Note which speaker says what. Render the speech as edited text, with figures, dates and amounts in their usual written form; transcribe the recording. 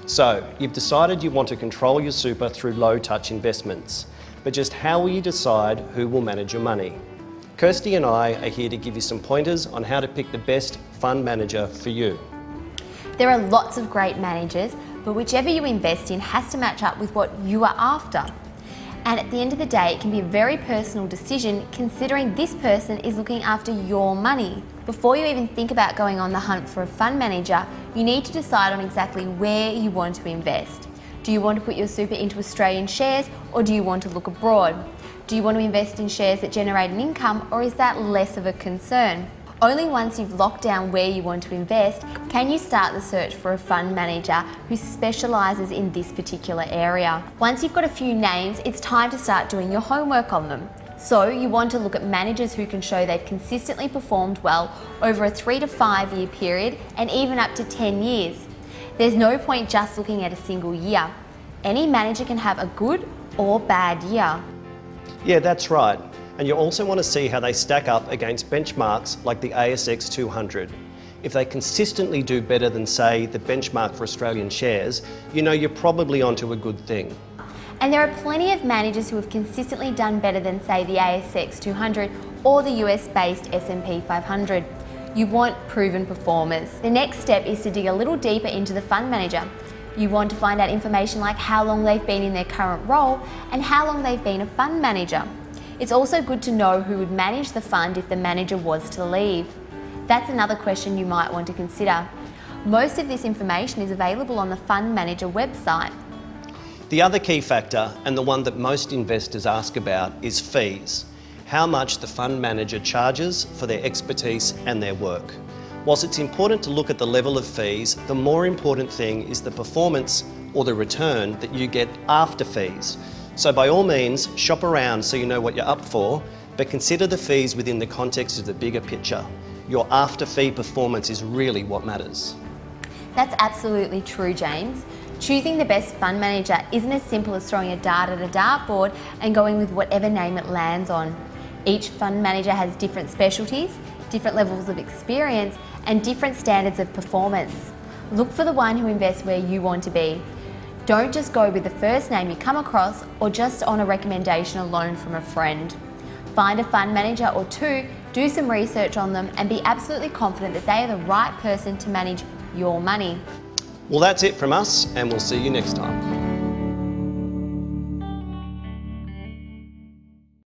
Speaker 1: So, you've decided you want to control your super through low-touch investments, but just how will you decide who will manage your money? Kirsty and I are here to give you some pointers on how to pick the best fund manager for you.
Speaker 2: There are lots of great managers, but whichever you invest in has to match up with what you are after. And at the end of the day, it can be a very personal decision considering this person is looking after your money. Before you even think about going on the hunt for a fund manager, you need to decide on exactly where you want to invest. Do you want to put your super into Australian shares, or do you want to look abroad? Do you want to invest in shares that generate an income, or is that less of a concern? Only once you've locked down where you want to invest can you start the search for a fund manager who specialises in this particular area. Once you've got a few names, it's time to start doing your homework on them. So you want to look at managers who can show they've consistently performed well over a 3 to 5 year period and even up to 10 years. There's no point just looking at a single year. Any manager can have a good or bad year.
Speaker 1: Yeah, that's right. And you also want to see how they stack up against benchmarks like the ASX 200. If they consistently do better than, say, the benchmark for Australian shares, you know you're probably onto a good thing.
Speaker 2: And there are plenty of managers who have consistently done better than, say, the ASX 200 or the US-based S&P 500. You want proven performers. The next step is to dig a little deeper into the fund manager. You want to find out information like how long they've been in their current role and how long they've been a fund manager. It's also good to know who would manage the fund if the manager was to leave. That's another question you might want to consider. Most of this information is available on the fund manager website.
Speaker 1: The other key factor, and the one that most investors ask about, is fees. How much the fund manager charges for their expertise and their work. Whilst it's important to look at the level of fees, the more important thing is the performance or the return that you get after fees. So by all means, shop around so you know what you're up for, but consider the fees within the context of the bigger picture. Your after-fee performance is really what matters.
Speaker 2: That's absolutely true, James. Choosing the best fund manager isn't as simple as throwing a dart at a dartboard and going with whatever name it lands on. Each fund manager has different specialties, different levels of experience, and different standards of performance. Look for the one who invests where you want to be. Don't just go with the first name you come across or just on a recommendation alone from a friend. Find a fund manager or two, do some research on them, and be absolutely confident that they are the right person to manage your money.
Speaker 1: Well, that's it from us, and we'll see you next time.